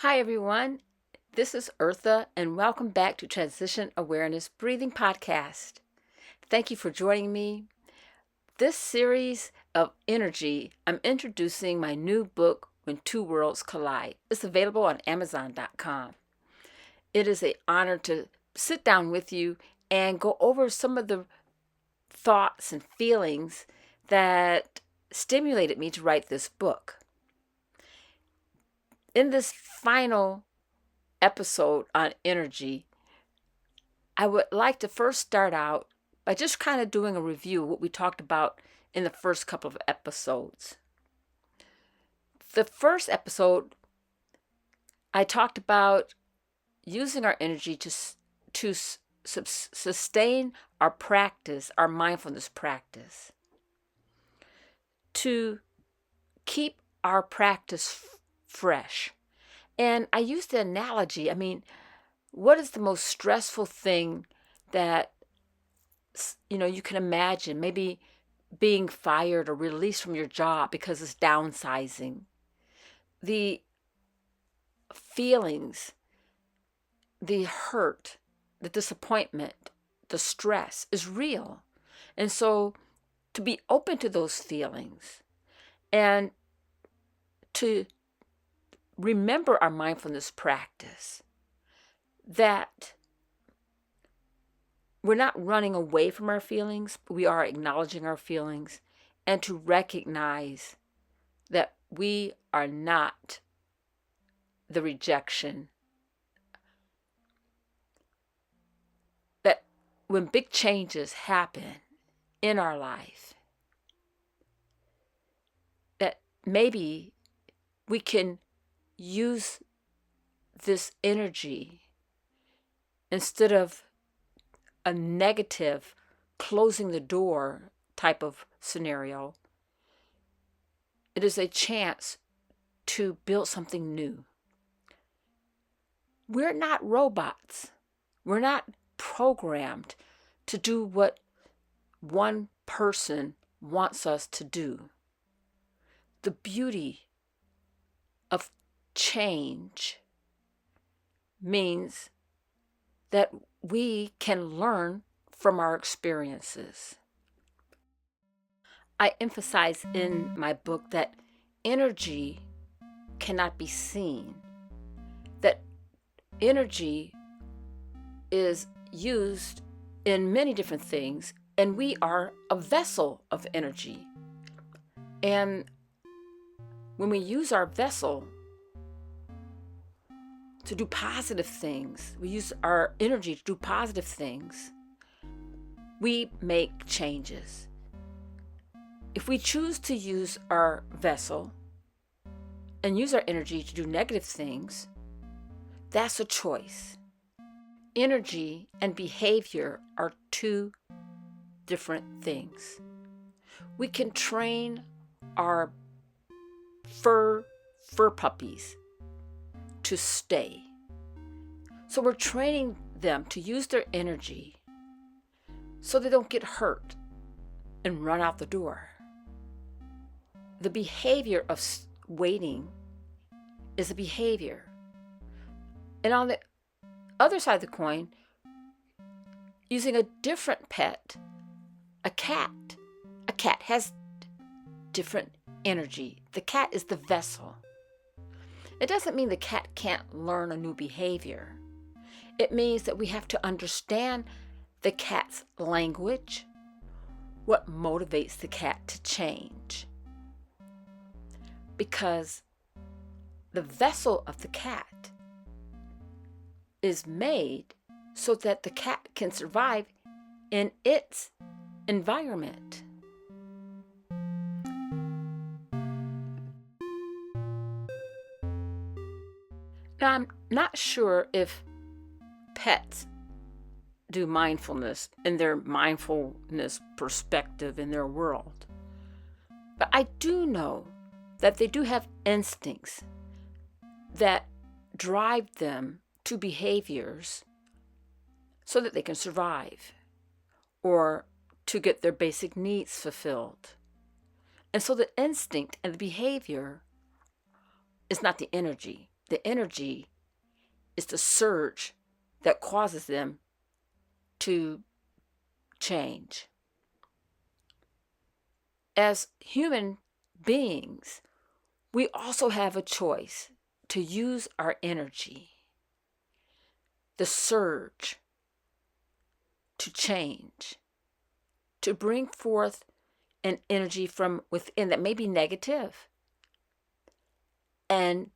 Hi, everyone. This is Eartha, and welcome back to Transition Awareness Breathing Podcast. Thank you for joining me. This series of energy, I'm introducing my new book, When Two Worlds Collide. It's available on Amazon.com. It is an honor to sit down with you and go over some of the thoughts and feelings that stimulated me to write this book. In this final episode on energy, I would like to first start out by just kind of doing a review of what we talked about in the first couple of episodes. The first episode, I talked about using our energy to sustain our practice, our mindfulness practice, to keep our practice fresh. And I used the analogy, what is the most stressful thing that, you can imagine? Maybe being fired or released from your job because it's downsizing. The feelings, the hurt, the disappointment, the stress is real. And so to be open to those feelings and to remember our mindfulness practice, that we're not running away from our feelings, but we are acknowledging our feelings, and to recognize that we are not the rejection. That when big changes happen in our life, that maybe we can use this energy instead of a negative closing the door type of scenario. It is a chance to build something new. We're not robots. We're not programmed to do what one person wants us to do. The beauty of change means that we can learn from our experiences. I emphasize in my book that energy cannot be seen, that energy is used in many different things, and we are a vessel of energy. And when we use our vessel to do positive things, we use our energy to do positive things, we make changes. If we choose to use our vessel and use our energy to do negative things, that's a choice. Energy and behavior are two different things. We can train our fur puppies to stay. So we're training them to use their energy so they don't get hurt and run out the door. The behavior of waiting is a behavior. And on the other side of the coin, using a different pet, a cat has different energy. The cat is the vessel. It doesn't mean the cat can't learn a new behavior. It means that we have to understand the cat's language, what motivates the cat to change. Because the vessel of the cat is made so that the cat can survive in its environment. Now, I'm not sure if pets do mindfulness in their mindfulness perspective in their world. But I do know that they do have instincts that drive them to behaviors so that they can survive or to get their basic needs fulfilled. And so the instinct and the behavior is not the energy. The energy is the surge that causes them to change. As human beings, we also have a choice to use our energy, the surge, to change, to bring forth an energy from within that may be negative, and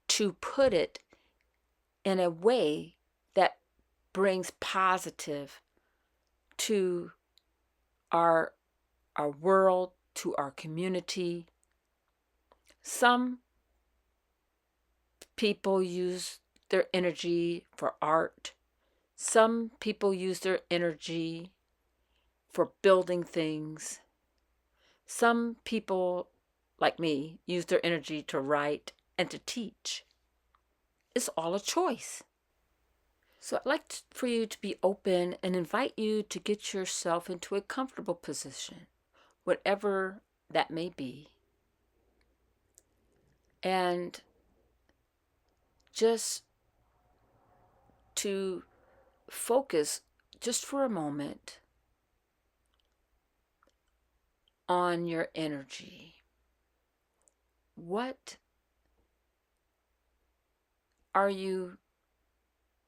to put it in a way that brings positive to our world, to our community. Some people use their energy for art. Some people use their energy for building things. Some people, like me, use their energy to write and to teach. It's all a choice. So I'd like for you to be open and invite you to get yourself into a comfortable position, whatever that may be. And just to focus just for a moment on your energy. What are you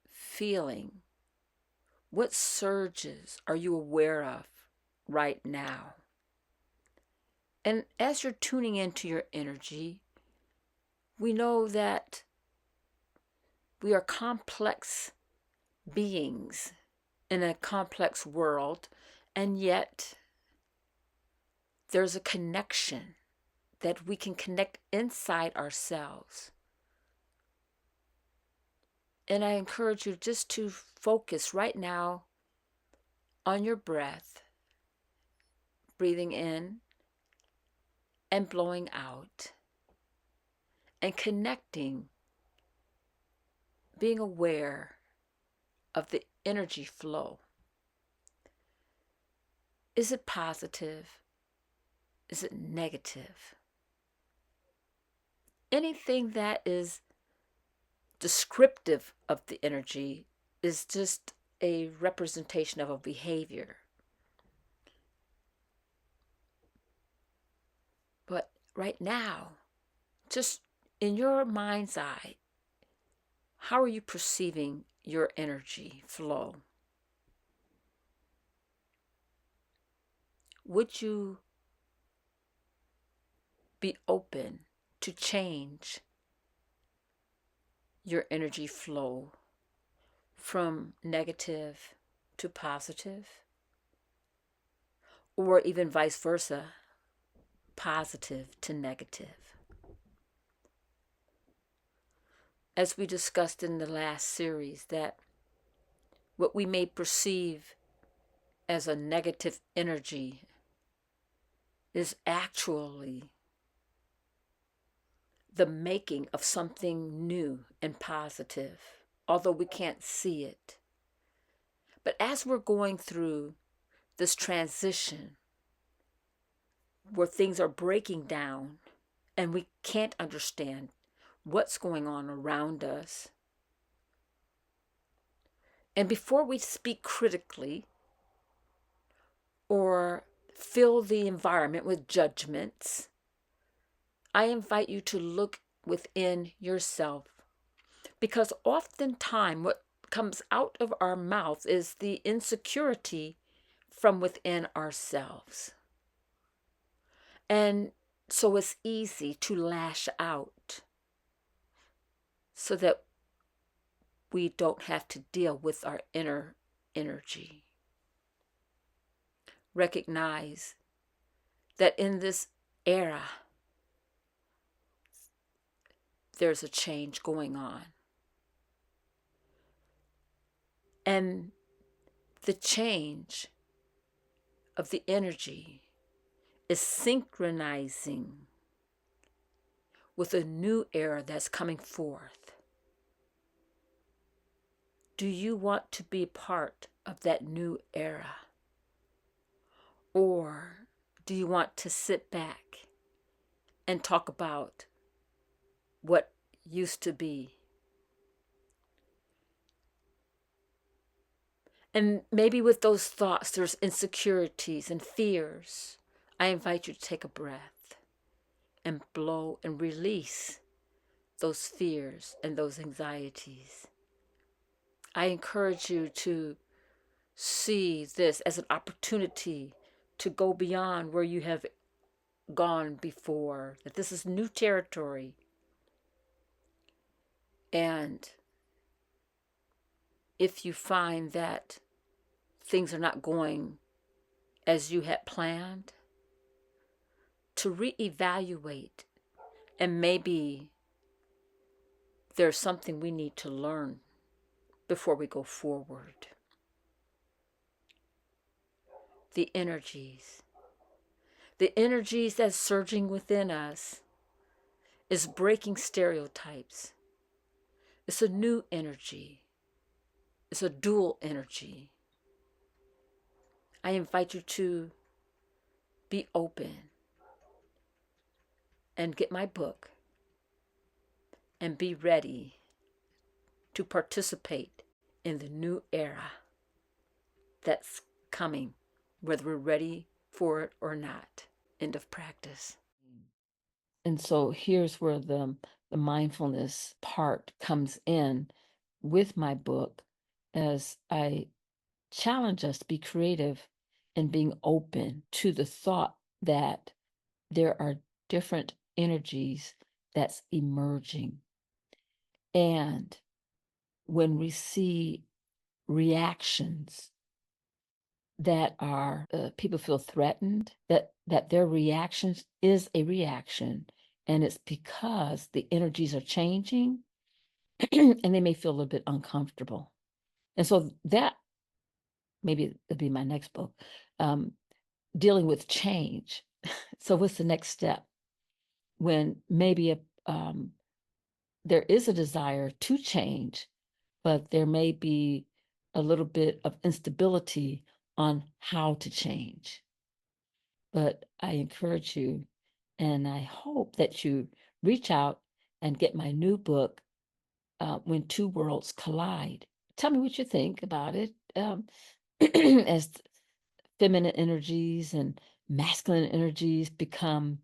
feeling? What surges are you aware of right now? And as you're tuning into your energy, we know that we are complex beings in a complex world, and yet there's a connection that we can connect inside ourselves. And I encourage you just to focus right now on your breath, breathing in and blowing out, and connecting, being aware of the energy flow. Is it positive? Is it negative? Anything that is descriptive of the energy is just a representation of a behavior. But right now, just in your mind's eye, how are you perceiving your energy flow? Would you be open to change your energy flow from negative to positive? Or even vice versa, positive to negative? As we discussed in the last series, that what we may perceive as a negative energy is actually the making of something new and positive, although we can't see it. But as we're going through this transition where things are breaking down and we can't understand what's going on around us, and before we speak critically or fill the environment with judgments, I invite you to look within yourself, because oftentimes what comes out of our mouth is the insecurity from within ourselves. And so it's easy to lash out so that we don't have to deal with our inner energy. Recognize that in this era, there's a change going on. And the change of the energy is synchronizing with a new era that's coming forth. Do you want to be part of that new era? Or do you want to sit back and talk about what used to be. And maybe with those thoughts, there's insecurities and fears. I invite you to take a breath and blow and release those fears and those anxieties. I encourage you to see this as an opportunity to go beyond where you have gone before, that this is new territory. And if you find that things are not going as you had planned, to reevaluate, and maybe there's something we need to learn before we go forward. The energies that's surging within us is breaking stereotypes. It's a new energy. It's a dual energy. I invite you to be open and get my book and be ready to participate in the new era that's coming, whether we're ready for it or not. End of practice. And so here's where the mindfulness part comes in with my book, as I challenge us to be creative and being open to the thought that there are different energies that's emerging. And when we see reactions that are people feel threatened, that their reactions is a reaction, and it's because the energies are changing and they may feel a little bit uncomfortable. And so that maybe it'll be my next book, dealing with change. So what's the next step when maybe there is a desire to change, but there may be a little bit of instability on how to change? But I encourage you, and I hope that you reach out and get my new book, When Two Worlds Collide. Tell me what you think about it. As feminine energies and masculine energies become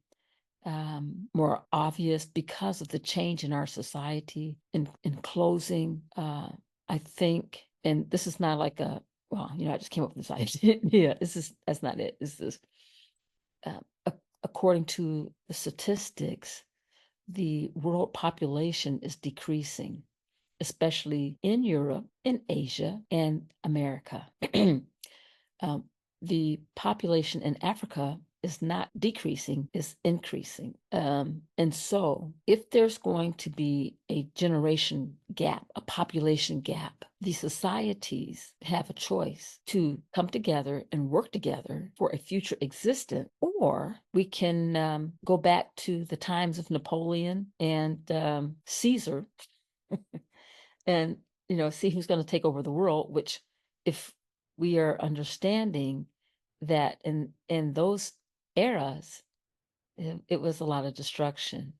more obvious because of the change in our society. In closing, I think, and this is not like a, well, I just came up with this idea. That's not it. This is, according to the statistics, the world population is decreasing, especially in Europe, in Asia, and America. The population in Africa is not decreasing, is increasing. And so if there's going to be a generation gap, a population gap, the societies have a choice to come together and work together for a future existence, or we can go back to the times of Napoleon and Caesar and, see who's going to take over the world, which, if we are understanding that in those eras, it was a lot of destruction.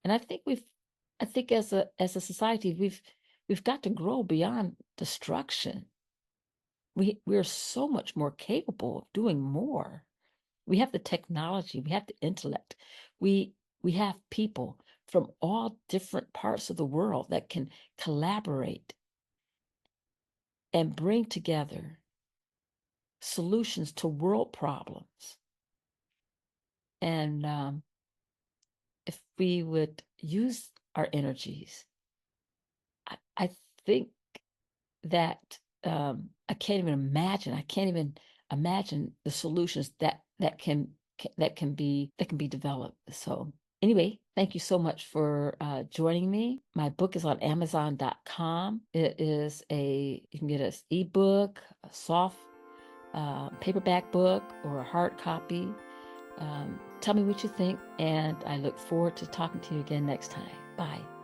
And I think as a society, we've got to grow beyond destruction. We're so much more capable of doing more. We have the technology, we have the intellect, we have people from all different parts of the world that can collaborate and bring together solutions to world problems. And if we would use our energies, I think that I can't even imagine the solutions that can be developed. So anyway, thank you so much for joining me. My book is on Amazon.com. You can get an ebook, a soft paperback book, or a hard copy. Tell me what you think, and I look forward to talking to you again next time. Bye.